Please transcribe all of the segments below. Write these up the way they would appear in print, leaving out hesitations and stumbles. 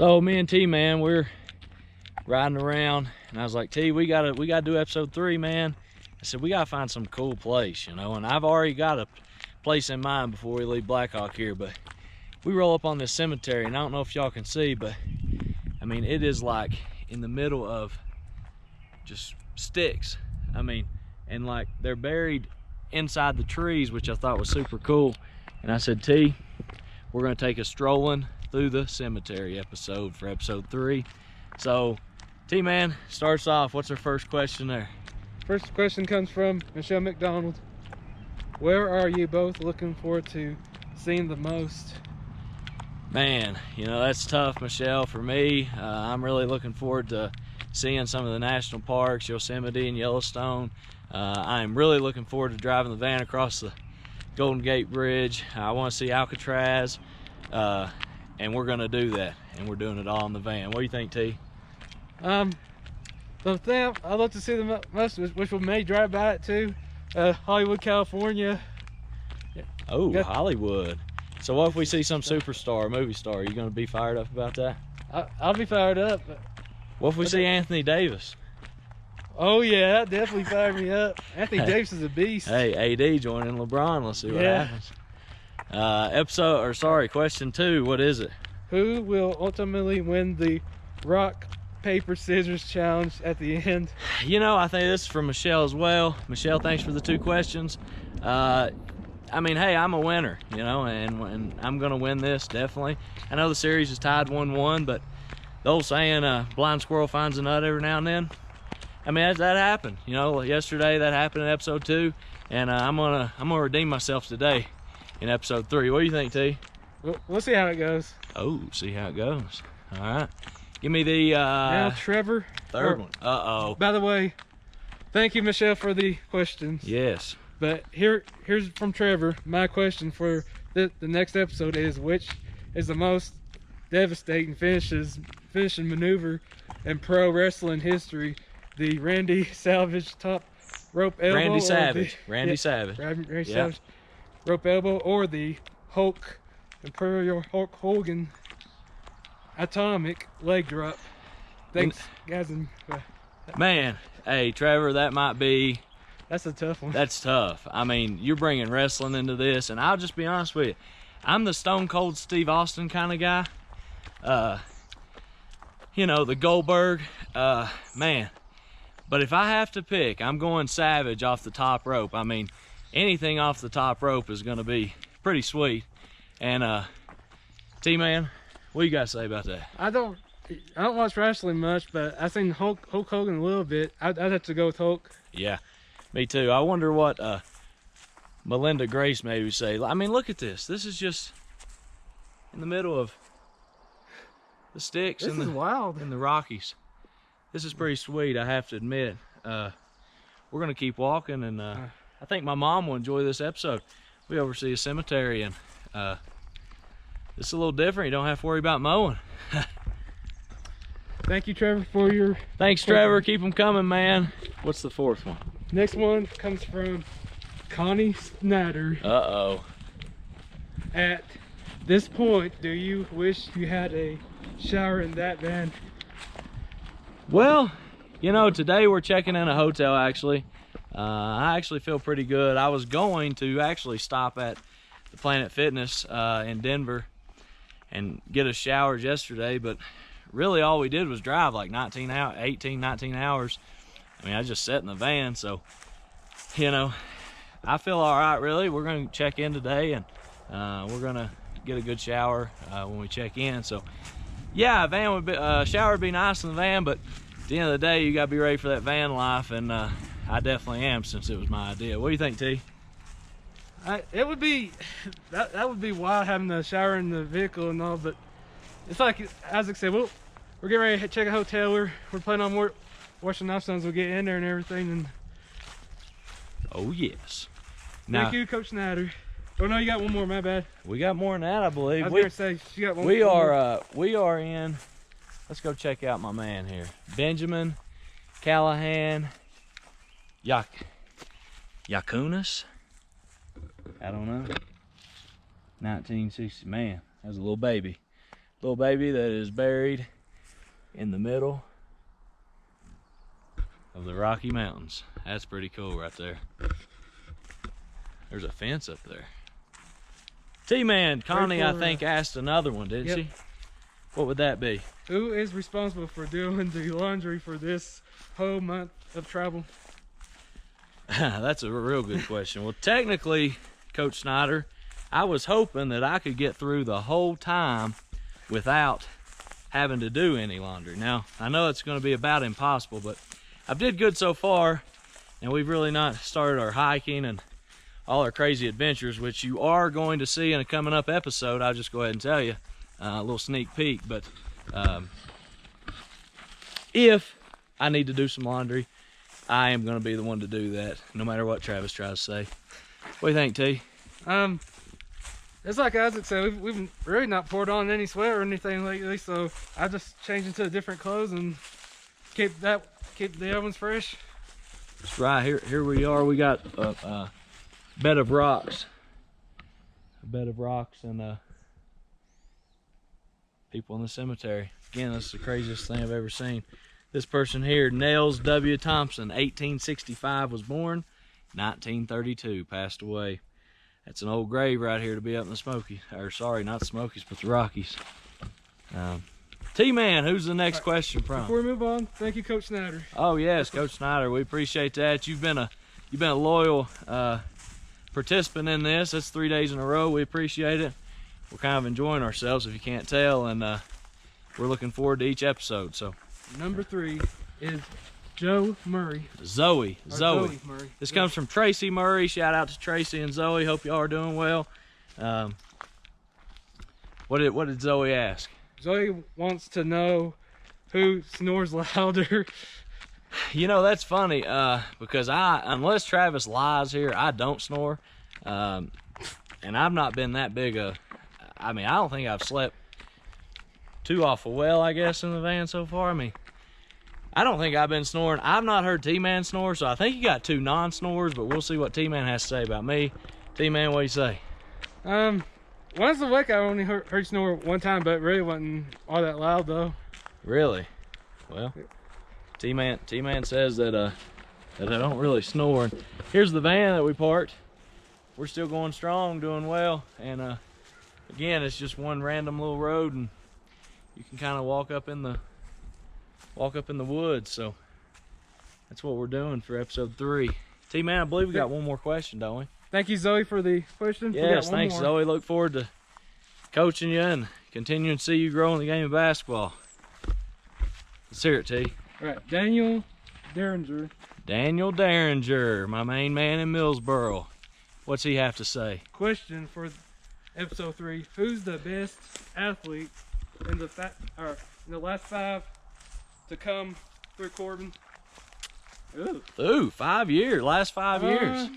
So me and T, man, we're riding around, and I was like, T, we gotta do episode 3, man. I said, we gotta find some cool place, you know, and I've already got a place in mind before we leave Blackhawk here, but we roll up on this cemetery, and I don't know if y'all can see, but I mean, it is like in the middle of just sticks. I mean, and like they're buried inside the trees, which I thought was super cool. And I said, T, we're gonna take a strolling through the cemetery episode for episode 3. So T, man, starts off, what's our first question there? First question comes from Michelle McDonald. Where are you both looking forward to seeing the most? Man, you know, that's tough, Michelle. For me, I'm really looking forward to seeing some of the national parks, Yosemite and Yellowstone. I'm really looking forward to driving the van across the Golden Gate Bridge. I want to see Alcatraz, and we're going to do that, and we're doing it all in the van. What do you think, T? The thing I'd love to see the most, which we may drive by it too, Hollywood, California. Oh, Hollywood. So what if we see some superstar, movie star? Are you going to be fired up about that? I'll be fired up. What if we see Anthony Davis? Oh yeah, that definitely fired me up. Anthony Davis is a beast. Hey, AD joining LeBron. Let's see what happens. Question 2. What is it? Who will ultimately win the rock, paper, scissors challenge at the end? You know, I think this is from Michelle as well. Michelle, thanks for the 2 questions. I mean, hey, I'm a winner, you know, and I'm gonna win this, definitely. I know the series is tied 1-1, but the old saying, blind squirrel finds a nut every now and then. I mean, that happened, you know. Yesterday that happened in episode 2, and I'm gonna redeem myself today in episode 3. What do you think, T? We'll see how it goes. Oh, see how it goes. All right, give me the now Trevor, third one. Uh-oh. By the way, thank you, Michelle, for the questions. Yes. But here's from Trevor. My question for the next episode is, which is the most devastating finishing maneuver in pro wrestling history? The Randy Savage top rope elbow? Randy Savage. Randy Savage rope elbow, or the Imperial Hulk Hogan atomic leg drop? Thanks, guys. Man, hey, Trevor, that might be... That's a tough one. That's tough. I mean, you're bringing wrestling into this, and I'll just be honest with you. I'm the Stone Cold Steve Austin kind of guy. You know, the Goldberg, man. But if I have to pick, I'm going Savage off the top rope. I mean, anything off the top rope is going to be pretty sweet. And T-Man, what you got to say about that? I don't watch wrestling much, but I've seen Hulk Hogan a little bit. I'd have to go with Hulk. Yeah. Me too. I wonder what Melinda Grace maybe say. I mean, look at this. This is just in the middle of the sticks This is wild. in the Rockies. This is pretty sweet, I have to admit. We're gonna keep walking, and I think my mom will enjoy this episode. We oversee a cemetery, and it's a little different. You don't have to worry about mowing. Thank you, Trevor, for your... Thanks, Trevor. Keep them coming, man. What's the 4th one? Next one comes from Connie Snyder. Uh-oh. At this point, do you wish you had a shower in that van? Well, you know, today we're checking in a hotel, actually. I actually feel pretty good. I was going to actually stop at the Planet Fitness in Denver and get us showers yesterday, but really all we did was drive like 19 hours. I mean, I just sat in the van, so, you know, I feel all right, really. We're going to check in today, and we're going to get a good shower when we check in. So, yeah, shower would be nice in the van, but at the end of the day, you got to be ready for that van life, and I definitely am, since it was my idea. What do you think, T? It would be, that would be wild, having the shower in the vehicle and all, but it's like Isaac said, we're getting ready to check a hotel. We're planning on washing knife stones. We'll get in there and everything. And oh yes. Thank you, Coach Snyder. Oh no, you got one more. My bad. We got more than that, I believe. I was gonna say you got one. We are in. Let's go check out my man here, Benjamin Callahan. Yakunas. I don't know. 1960. Man, that was a little baby. little baby that is buried in the middle of the Rocky Mountains. That's pretty cool right there. There's a fence up there. T-Man, Connie, I think, asked another one, didn't she? What would that be? Who is responsible for doing the laundry for this whole month of travel? That's a real good question. Well, technically, Coach Snyder, I was hoping that I could get through the whole time without having to do any laundry. Now, I know it's going to be about impossible, but I did good so far, and we've really not started our hiking and all our crazy adventures, which you are going to see in a coming up episode. I'll just go ahead and tell you a little sneak peek. But if I need to do some laundry, I am going to be the one to do that, no matter what Travis tries to say. What do you think, T? It's like Isaac said, we've really not poured on any sweat or anything lately, so I just changed into different clothes and keep the other ones fresh. That's right. Here we are. We got a bed of rocks. A bed of rocks and people in the cemetery. Again, this is the craziest thing I've ever seen. This person here, Nels W. Thompson, 1865 was born, 1932 passed away. That's an old grave right here to be up in the Smokies. Or sorry, not the Smokies, but the Rockies. T-Man, who's the next question from? Before we move on, thank you, Coach Snyder. Oh yes, Coach Snyder, we appreciate that. You've been a loyal participant in this. That's 3 days in a row. We appreciate it. We're kind of enjoying ourselves, if you can't tell, and we're looking forward to each episode. So, number 3 is Joe Murray. Zoe Murray. This comes from Tracy Murray. Shout out to Tracy and Zoe. Hope y'all are doing well. What did Zoe ask? Zoe wants to know who snores louder. You know, that's funny because unless Travis lies here, I don't snore. And I've not been that big I don't think I've slept too awful well, I guess, in the van so far. I mean, I don't think I've been snoring. I've not heard T-Man snore, so I think you got 2 non-snorers, but we'll see what T-Man has to say about me. T-Man, what do you say? Once a week I only heard snore one time, but it really wasn't all that loud though. Really? Well, T-Man says that I don't really snore. And here's the van that we parked. We're still going strong, doing well, and again, it's just one random little road, and you can kind of walk up in the woods. So that's what we're doing for episode 3. T-Man, I believe we got one more question, don't we? Thank you, Zoe, for the question. Yes, thanks, Zoe. Look forward to coaching you and continuing to see you grow in the game of basketball. Let's hear it, T. All right, Daniel Derringer. Daniel Derringer, my main man in Millsboro. What's he have to say? Question for episode 3: who's the best athlete in the last 5 to come through Corbin? Ooh, 5 years. Last 5 years.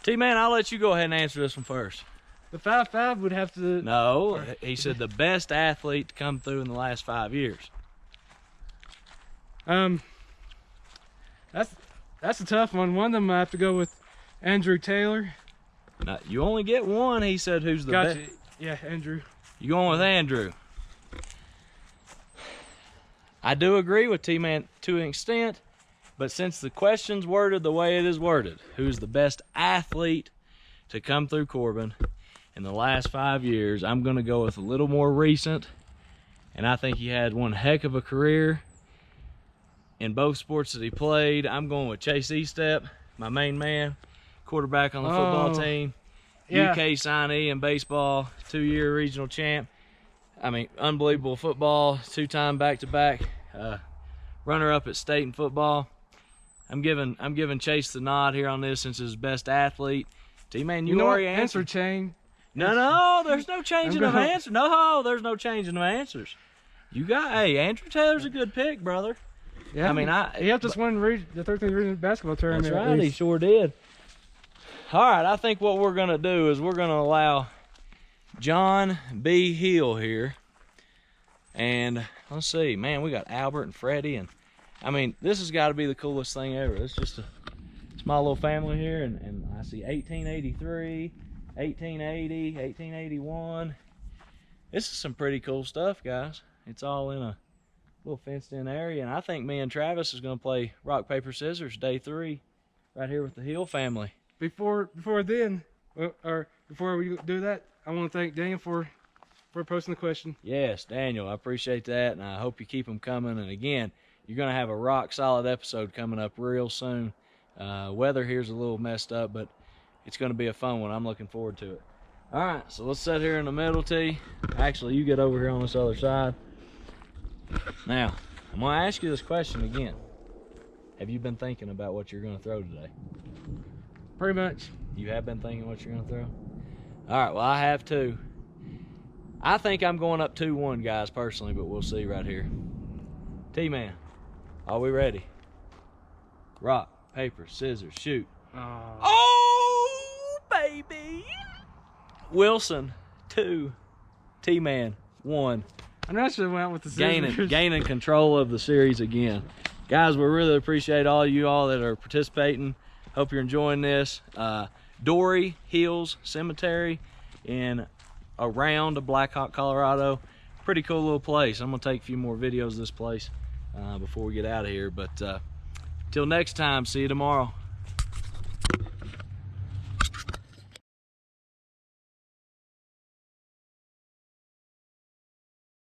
T-Man, I'll let you go ahead and answer this one first. The 5'5" would have to... No, he said the best athlete to come through in the last 5 years. That's a tough one. One of them I have to go with Andrew Taylor. Now, you only get one. He said who's the best. Yeah, Andrew. You going with Andrew? I do agree with T-Man to an extent, but since the question's worded the way it is worded, who's the best athlete to come through Corbin in the last 5 years, I'm going to go with a little more recent, and I think he had one heck of a career in both sports that he played. I'm going with Chase Estep, my main man, quarterback on the football team, UK signee in baseball, 2-year regional champ. I mean, unbelievable football, 2-time back-to-back runner-up at state in football. I'm giving Chase the nod here on this since he's best athlete. T-Man, you already answered. Answer chain. No, there's no changing of answers. No, there's no changing of answers. Hey, Andrew Taylor's a good pick, brother. Yeah, I mean, he helped us win the 13th region basketball tournament. That's right, he sure did. All right, I think what we're gonna do is we're gonna allow John B. Hill here, and let's see, man, we got Albert and Freddie, and I mean, this has got to be the coolest thing ever. It's just it's my little family here, and I see 1883, 1880, 1881, This is some pretty cool stuff, guys. It's all in a little fenced-in area, and I think me and Travis is going to play rock, paper, scissors day 3 right here with the Hill family. Before then, or before we do that, I want to thank Daniel for posting the question. Yes, Daniel, I appreciate that, and I hope you keep them coming. And again, you're going to have a rock-solid episode coming up real soon. Weather here's a little messed up, but it's going to be a fun one. I'm looking forward to it. All right, so let's sit here in the middle, T. Actually, you get over here on this other side. Now, I'm going to ask you this question again. Have you been thinking about what you're going to throw today? Pretty much. You have been thinking what you're going to throw? All right, well, I have too. I think I'm going up 2-1, guys, personally, but we'll see right here. T-Man, are we ready? Rock, paper, scissors, shoot. Oh, baby! Wilson, 2. T-Man, 1. I know I should have went with the scissors. Gaining control of the series again. Guys, we really appreciate all you all that are participating. Hope you're enjoying this. Dory Hills Cemetery in around Blackhawk, Colorado. Pretty cool little place. I'm gonna take a few more videos of this place before we get out of here. But till next time, see you tomorrow.